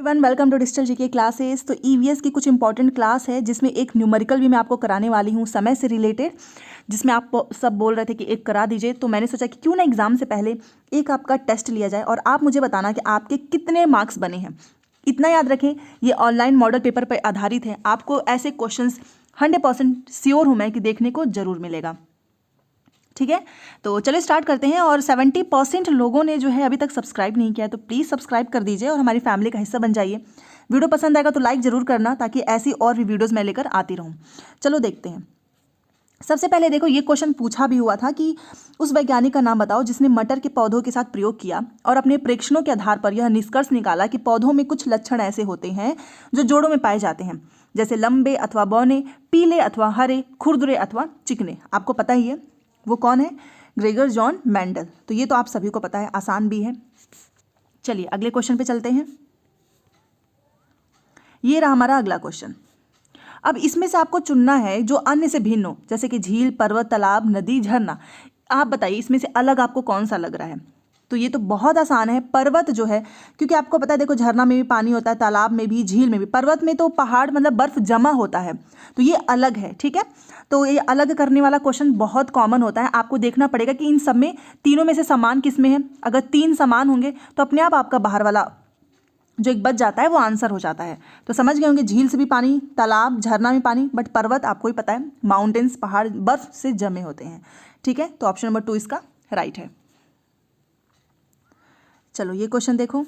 Everyone, welcome to digital GK classes. तो EVS की कुछ इंपॉर्टेंट क्लास है जिसमें एक न्यूमेरिकल भी मैं आपको कराने वाली हूँ समय से रिलेटेड, जिसमें आप सब बोल रहे थे कि एक करा दीजिए। तो मैंने सोचा कि क्यों ना एग्जाम से पहले एक आपका टेस्ट लिया जाए और आप मुझे बताना कि आपके कितने मार्क्स बने हैं। इतना याद रखें, ये ऑनलाइन मॉडल पेपर पर आधारित है। आपको ऐसे क्वेश्चन 100% श्योर हूँ मैं कि देखने को जरूर मिलेगा। ठीक है, तो चलिए स्टार्ट करते हैं। और 70% लोगों ने जो है अभी तक सब्सक्राइब नहीं किया है, तो प्लीज़ सब्सक्राइब कर दीजिए और हमारी फैमिली का हिस्सा बन जाइए। वीडियो पसंद आएगा तो लाइक ज़रूर करना, ताकि ऐसी और भी वीडियोस मैं लेकर आती रहूँ। चलो देखते हैं। सबसे पहले देखो, ये क्वेश्चन पूछा भी हुआ था कि उस वैज्ञानिक का नाम बताओ जिसने मटर के पौधों के साथ प्रयोग किया और अपने प्रेक्षणों के आधार पर यह निष्कर्ष निकाला कि पौधों में कुछ लक्षण ऐसे होते हैं जो जोड़ों में पाए जाते हैं, जैसे लंबे अथवा बौने, पीले अथवा हरे, खुरदुरे अथवा चिकने। आपको पता ही है वो कौन है, ग्रेगर जॉन मेंडल। तो ये तो आप सभी को पता है, आसान भी है। चलिए अगले क्वेश्चन पे चलते हैं। ये रहा हमारा अगला क्वेश्चन। अब इसमें से आपको चुनना है जो अन्य से भिन्न हो, जैसे कि झील, पर्वत, तालाब, नदी, झरना। आप बताइए इसमें से अलग आपको कौन सा लग रहा है। तो ये तो बहुत आसान है, पर्वत जो है, क्योंकि आपको पता है देखो, झरना में भी पानी होता है, तालाब में भी, झील में भी। पर्वत में तो पहाड़ मतलब बर्फ जमा होता है, तो ये अलग है। ठीक है, तो ये अलग करने वाला क्वेश्चन बहुत कॉमन होता है। आपको देखना पड़ेगा कि इन सब में, तीनों में से समान किस में है। अगर तीन समान होंगे तो अपने आप आपका बाहर वाला जो एक बच जाता है वो आंसर हो जाता है। तो समझ गए होंगे, झील से भी पानी, तालाब, झरना में पानी, बट पर्वत आपको ही पता है, माउंटेन्स, पहाड़ बर्फ से जमे होते हैं। ठीक है, तो ऑप्शन नंबर 2 इसका राइट है। चलो ये क्वेश्चन देखो,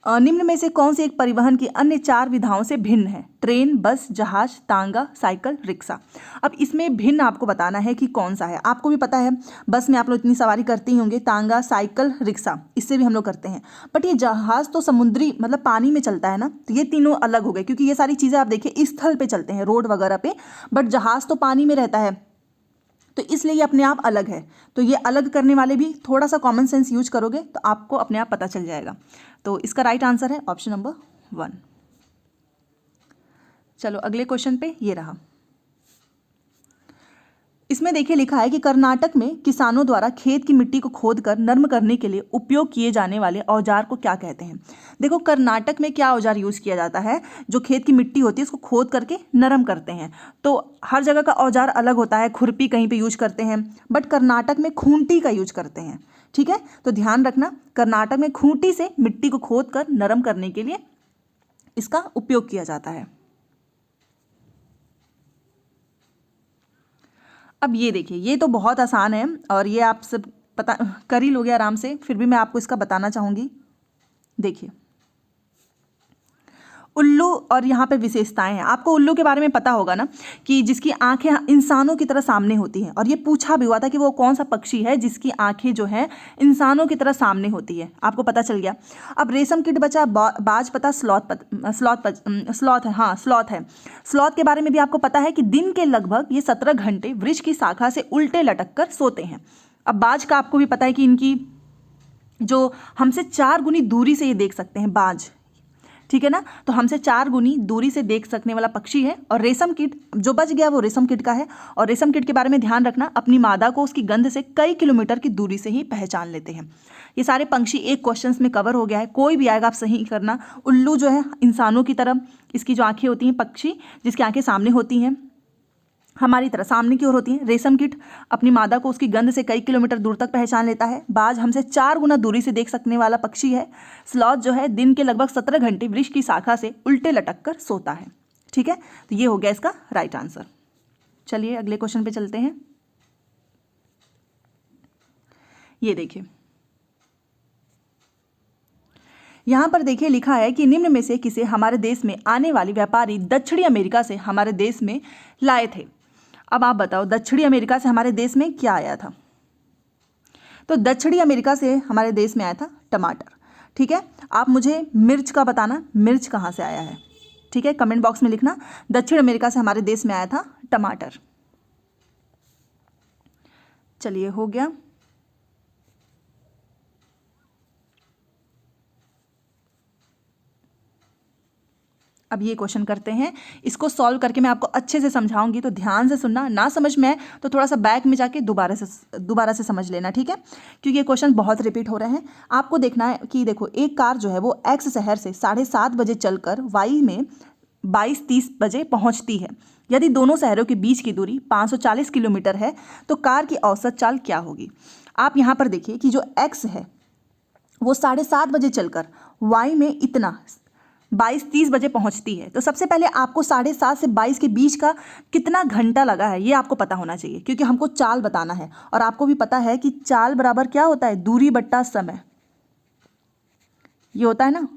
निम्न में से कौन सी एक परिवहन की अन्य 4 विधाओं से भिन्न है। ट्रेन, बस, जहाज, तांगा, साइकिल, रिक्शा। अब इसमें भिन्न आपको बताना है कि कौन सा है। आपको भी पता है बस में आप लोग इतनी सवारी करते ही होंगे, तांगा, साइकिल, रिक्शा, इससे भी हम लोग करते हैं। बट ये जहाज तो समुद्री मतलब पानी में चलता है ना, तो ये तीनों अलग हो गए, क्योंकि ये सारी चीज़ें आप देखिए स्थल पे चलते हैं, रोड वगैरह पे, बट जहाज तो पानी में रहता है, तो इसलिए ये अपने आप अलग है। तो ये अलग करने वाले भी थोड़ा सा कॉमन सेंस यूज करोगे तो आपको अपने आप पता चल जाएगा। तो इसका राइट आंसर है ऑप्शन नंबर 1। चलो अगले क्वेश्चन पे ये रहा। इसमें देखिए लिखा है कि कर्नाटक में किसानों द्वारा खेत की मिट्टी को खोदकर नर्म करने के लिए उपयोग किए जाने वाले औजार को क्या कहते हैं। देखो कर्नाटक में क्या औजार यूज किया जाता है, जो खेत की मिट्टी होती है उसको खोद करके नरम करते हैं। तो हर जगह का औजार अलग होता है, खुरपी कहीं पे यूज करते हैं, बट कर्नाटक में खूंटी का यूज करते हैं। ठीक है, तो ध्यान रखना, कर्नाटक में खूंटी से मिट्टी को खोद कर नरम करने के लिए इसका उपयोग किया जाता है। अब ये देखिए, ये तो बहुत आसान है और ये आप सब पता कर ही लोगे आराम से, फिर भी मैं आपको इसका बताना चाहूँगी। देखिए उल्लू और यहाँ पे विशेषताएं हैं। आपको उल्लू के बारे में पता होगा ना, कि जिसकी आंखें इंसानों की तरह सामने होती हैं, और ये पूछा भी हुआ था कि वो कौन सा पक्षी है जिसकी आंखें जो है इंसानों की तरह सामने होती है। आपको पता चल गया। अब रेशम कीट बचा, बाज पता, स्लॉथ है, हाँ स्लॉथ है। स्लॉथ के बारे में भी आपको पता है कि दिन के लगभग ये 17 घंटे वृक्ष की शाखा से उल्टे लटक कर सोते हैं। अब बाज का आपको भी पता है कि इनकी जो हमसे 4 गुनी दूरी से ये देख सकते हैं, बाज। ठीक है ना, तो हमसे 4 गुनी दूरी से देख सकने वाला पक्षी है। और रेशम कीट जो बच गया वो रेशम कीट का है। और रेशम कीट के बारे में ध्यान रखना, अपनी मादा को उसकी गंध से कई किलोमीटर की दूरी से ही पहचान लेते हैं। ये सारे पंक्षी एक क्वेश्चन में कवर हो गया है, कोई भी आएगा आप सही करना। उल्लू जो है इंसानों की तरह, इसकी जो आंखें होती हैं, पक्षी जिसकी आंखें सामने होती हैं, हमारी तरह सामने की ओर होती है। रेशम कीट अपनी मादा को उसकी गंध से कई किलोमीटर दूर तक पहचान लेता है। बाज हमसे 4 गुना दूरी से देख सकने वाला पक्षी है। स्लॉथ जो है दिन के लगभग 17 घंटे वृक्ष की शाखा से उल्टे लटक कर सोता है। ठीक है, तो ये हो गया इसका राइट आंसर। चलिए अगले क्वेश्चन पे चलते हैं। ये देखिए, यहाँ पर देखिए लिखा है कि निम्न में से किसे हमारे देश में आने वाली व्यापारी दक्षिणी अमेरिका से हमारे देश में लाए थे। अब आप बताओ दक्षिणी अमेरिका से हमारे देश में क्या आया था। तो दक्षिणी अमेरिका से हमारे देश में आया था टमाटर। ठीक है, आप मुझे मिर्च का बताना, मिर्च कहाँ से आया है। ठीक है, कमेंट बॉक्स में लिखना, दक्षिण अमेरिका से हमारे देश में आया था टमाटर। चलिए हो गया। अब ये क्वेश्चन करते हैं, इसको सॉल्व करके मैं आपको अच्छे से समझाऊंगी, तो ध्यान से सुनना, ना समझ में आए तो थोड़ा सा बैक में जाके दोबारा से समझ लेना, ठीक है, क्योंकि ये क्वेश्चन बहुत रिपीट हो रहे हैं। आपको देखना है कि देखो एक कार जो है वो एक्स शहर से 7:30 बजे चलकर वाई में 22:30 बजे पहुंचती है। यदि दोनों शहरों के बीच की दूरी 540 किलोमीटर है तो कार की औसत चाल क्या होगी। आप यहाँ पर देखिए कि जो एक्स है वो 7:30 बजे चलकर वाई में इतना 22:30 बजे पहुंचती है। तो सबसे पहले आपको 7:30 से 22 के बीच का कितना घंटा लगा है ये आपको पता होना चाहिए, क्योंकि हमको चाल बताना है। और आपको भी पता है कि चाल बराबर क्या होता है, दूरी बट्टा समय, ये होता है ना।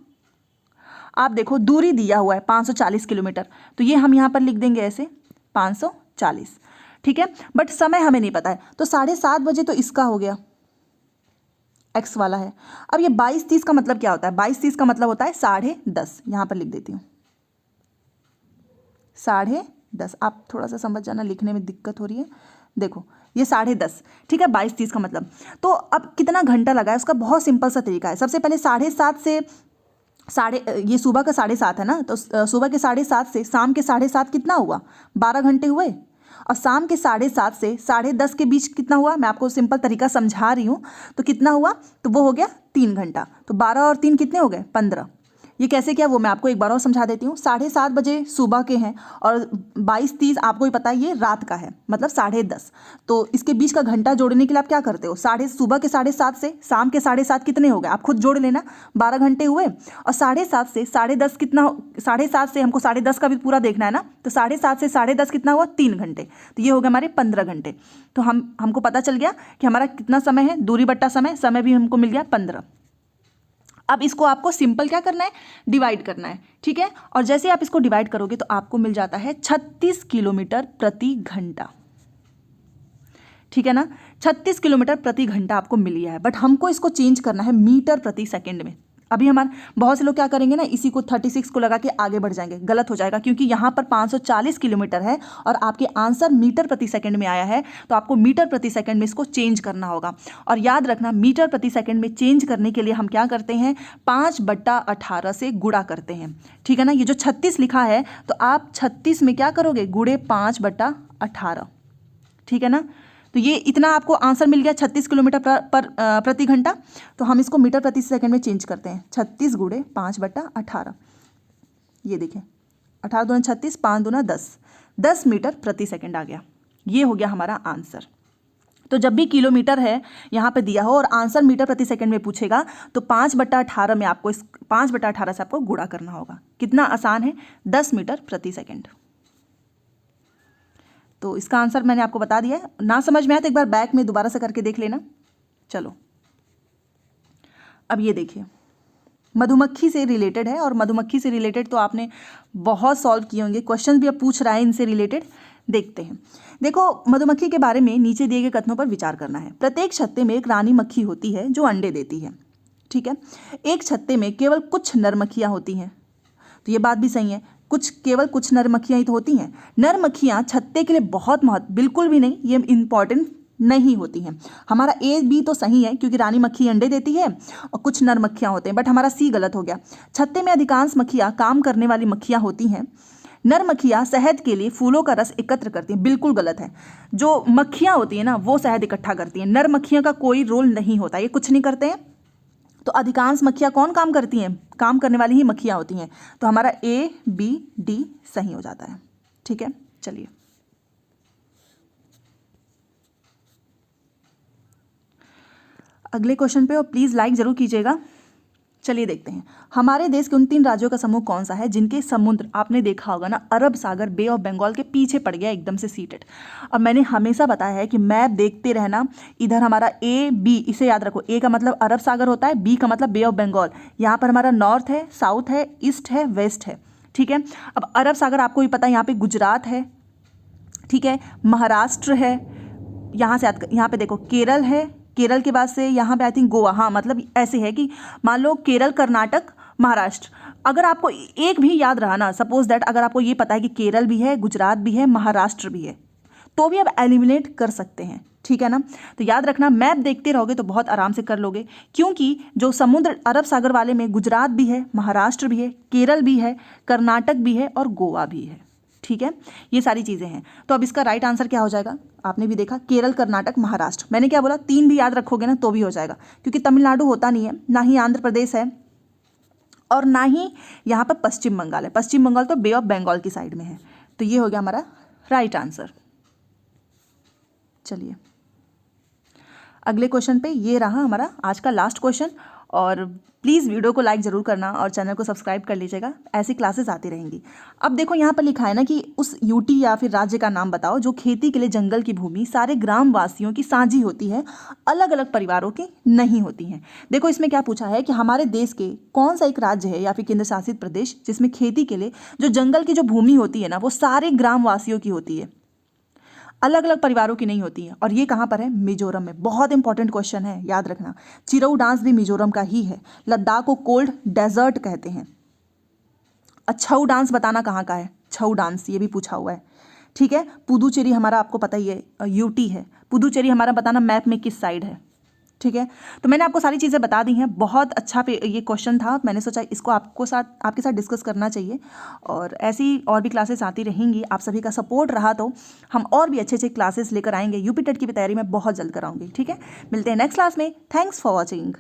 आप देखो दूरी दिया हुआ है 540 किलोमीटर, तो ये हम यहाँ पर लिख देंगे ऐसे 540, ठीक है, बट समय हमें नहीं पता है। तो 7:30 बजे तो इसका हो गया, एक्स वाला है। अब ये 22:30 का मतलब क्या होता है, 22:30 का मतलब होता है 10:30, यहाँ पर लिख देती हूँ 10:30। आप थोड़ा सा समझ जाना, लिखने में दिक्कत हो रही है। देखो ये 10:30, ठीक है, 22:30 का मतलब। तो अब कितना घंटा लगा है उसका बहुत सिंपल सा तरीका है। सबसे पहले 7:30 से ये सुबह का 7:30 है ना, तो सुबह के 7:30 से शाम के 7:30 कितना हुआ, 12 घंटे हुए। और शाम के 7:30 से 10:30 के बीच कितना हुआ, मैं आपको सिंपल तरीका समझा रही हूँ, तो कितना हुआ, तो वो हो गया 3 घंटा। तो 12 और 3 कितने हो गए, 15। ये कैसे किया वो मैं आपको एक बार और समझा देती हूँ। 7:30 बजे सुबह के हैं और 22:30 आपको ही पता है ये रात का है, मतलब 10:30। तो इसके बीच का घंटा जोड़ने के लिए आप क्या करते हो, सुबह के 7:30 से शाम के 7:30 कितने हो गए, आप खुद जोड़ लेना, 12 घंटे हुए। और 7:30 से 10:30 कितना, 7:30 से हमको 10:30 का भी पूरा देखना है ना, तो 7:30 से 10:30 कितना हुआ, 3 घंटे। तो ये हो गए हमारे 15 घंटे। तो हमको पता चल गया कि हमारा कितना समय है, दूरी बट्टा समय भी हमको मिल गया 15। अब इसको आपको सिंपल क्या करना है, डिवाइड करना है, ठीक है। और जैसे आप इसको डिवाइड करोगे तो आपको मिल जाता है 36 किलोमीटर प्रति घंटा, ठीक है ना। 36 किलोमीटर प्रति घंटा आपको मिल गया है, बट हमको इसको चेंज करना है मीटर प्रति सेकंड में। अभी हमारे बहुत से लोग क्या करेंगे ना, इसी को 36 को लगा के आगे बढ़ जाएंगे, गलत हो जाएगा, क्योंकि यहाँ पर 540 किलोमीटर है और आपके आंसर मीटर प्रति सेकंड में आया है, तो आपको मीटर प्रति सेकंड में इसको चेंज करना होगा। और याद रखना, मीटर प्रति सेकंड में चेंज करने के लिए हम क्या करते हैं, 5/18 से गुणा करते हैं, ठीक है ना। ये जो 36 लिखा है तो आप 36 में क्या करोगे, गुणे 5/18, ठीक है ना। तो ये इतना आपको आंसर मिल गया 36 किलोमीटर प्रति घंटा। तो हम इसको मीटर प्रति सेकंड में चेंज करते हैं, 36 गुणे 5/18। ये देखें 18 दूना 36, 5 दूना 10, 10 मीटर प्रति सेकंड आ गया। ये हो गया हमारा आंसर। तो जब भी किलोमीटर है यहाँ पे दिया हो और आंसर मीटर प्रति सेकंड में पूछेगा तो 5/18 में आपको 5/18 से आपको गुणा करना होगा। कितना आसान है, 10 मीटर प्रति सेकंड। तो इसका आंसर मैंने आपको बता दिया है। ना समझ में आया तो एक बार बैक में दोबारा से करके देख लेना। चलो अब ये देखिए, मधुमक्खी से रिलेटेड है, और मधुमक्खी से रिलेटेड तो आपने बहुत सॉल्व किए होंगे, क्वेश्चन भी अब पूछ रहा है इनसे रिलेटेड। देखते हैं, देखो मधुमक्खी के बारे में नीचे दिए गए कथनों पर विचार करना है। प्रत्येक छत्ते में एक रानी मक्खी होती है जो अंडे देती है, ठीक है। एक छत्ते में केवल कुछ नर मक्खियाँ होती हैं, तो ये बात भी सही है, केवल कुछ नर मक्खियाँ ही तो होती हैं। नर मक्खियाँ छत्ते के लिए बहुत बिल्कुल भी नहीं, ये इंपॉर्टेंट नहीं होती हैं। हमारा ए बी तो सही है, क्योंकि रानी मक्खी अंडे देती है और कुछ नर मक्खियाँ होते हैं, बट हमारा सी गलत हो गया। छत्ते में अधिकांश मक्खियाँ काम करने वाली मक्खियाँ होती हैं। नर मक्खियाँ शहद के लिए फूलों का रस एकत्र करती हैं, बिल्कुल गलत है। जो मक्खियाँ होती हैं ना वो शहद इकट्ठा करती हैं, नर मक्खियाँ का कोई रोल नहीं होता, ये कुछ नहीं करते हैं। तो अधिकांश मक्खियाँ कौन काम करती हैं, काम करने वाली ही मक्खियाँ होती हैं। तो हमारा ए बी डी सही हो जाता है, ठीक है। चलिए अगले क्वेश्चन पे, और प्लीज़ लाइक ज़रूर कीजिएगा। चलिए देखते हैं, हमारे देश के उन 3 राज्यों का समूह कौन सा है जिनके समुद्र, आपने देखा होगा ना, अरब सागर, बे ऑफ बंगाल के पीछे पड़ गया एकदम से सीटेड। और मैंने हमेशा बताया है कि मैप देखते रहना, इधर हमारा ए बी, इसे याद रखो, ए का मतलब अरब सागर होता है, बी का मतलब बे ऑफ बंगाल। यहाँ पर हमारा नॉर्थ है, साउथ है, ईस्ट है, वेस्ट है, ठीक है। अब अरब सागर आपको भी पता है, यहाँ पे गुजरात है, ठीक है, महाराष्ट्र है, यहाँ से यहाँ पे देखो केरल है, केरल के बाद से यहाँ पे आई थिंक गोवा, हाँ मतलब ऐसे है कि मान लो केरल, कर्नाटक, महाराष्ट्र। अगर आपको एक भी याद रहा ना, सपोज दैट अगर आपको ये पता है कि केरल भी है, गुजरात भी है, महाराष्ट्र भी है, तो भी आप एलिमिनेट कर सकते हैं, ठीक है ना। तो याद रखना, मैप देखते रहोगे तो बहुत आराम से कर लोगे, क्योंकि जो समुद्र अरब सागर वाले में गुजरात भी है, महाराष्ट्र भी है, केरल भी है, कर्नाटक भी है और गोवा भी है। ठीक है, ये सारी चीज़ें हैं। तो अब इसका राइट आंसर क्या हो जाएगा, आपने भी देखा केरल, कर्नाटक, महाराष्ट्र। मैंने क्या बोला, 3 भी याद रखोगे ना तो भी हो जाएगा, क्योंकि तमिलनाडु होता नहीं है, ना ही आंध्र प्रदेश है और ना ही यहाँ पर पश्चिम बंगाल है। पश्चिम बंगाल तो बे ऑफ बंगाल की साइड में है। तो ये हो गया हमारा राइट आंसर। चलिए अगले क्वेश्चन पे, ये रहा हमारा आज का लास्ट क्वेश्चन। और प्लीज़ वीडियो को लाइक ज़रूर करना और चैनल को सब्सक्राइब कर लीजिएगा, ऐसी क्लासेस आती रहेंगी। अब देखो यहाँ पर लिखा है ना कि उस यूटी या फिर राज्य का नाम बताओ जो खेती के लिए जंगल की भूमि सारे ग्रामवासियों की साझी होती है, अलग अलग परिवारों की नहीं होती हैं। देखो इसमें क्या पूछा है कि हमारे देश के कौन सा एक राज्य है या फिर केंद्र शासित प्रदेश जिसमें खेती के लिए जो जंगल की जो भूमि होती है ना वो सारे ग्रामवासियों की होती है, अलग अलग परिवारों की नहीं होती है। और ये कहाँ पर है, मिजोरम में। बहुत इंपॉर्टेंट क्वेश्चन है, याद रखना। चिरऊ डांस भी मिजोरम का ही है। लद्दाख को कोल्ड डेजर्ट कहते हैं। छऊ डांस बताना कहाँ का है, छऊ डांस ये भी पूछा हुआ है। ठीक है, पुदुचेरी हमारा आपको पता ही है, यूटी है। पुदुचेरी हमारा बताना मैप में किस साइड है। ठीक है, तो मैंने आपको सारी चीज़ें बता दी हैं। बहुत अच्छा ये क्वेश्चन था, मैंने सोचा इसको आपके साथ डिस्कस करना चाहिए। और ऐसी और भी क्लासेस आती रहेंगी, आप सभी का सपोर्ट रहा तो हम और भी अच्छे अच्छे क्लासेस लेकर आएंगे। यूपी टेट की भी तैयारी मैं बहुत जल्द कराऊंगी। ठीक है, मिलते हैं नेक्स्ट क्लास में। Thanks for watching.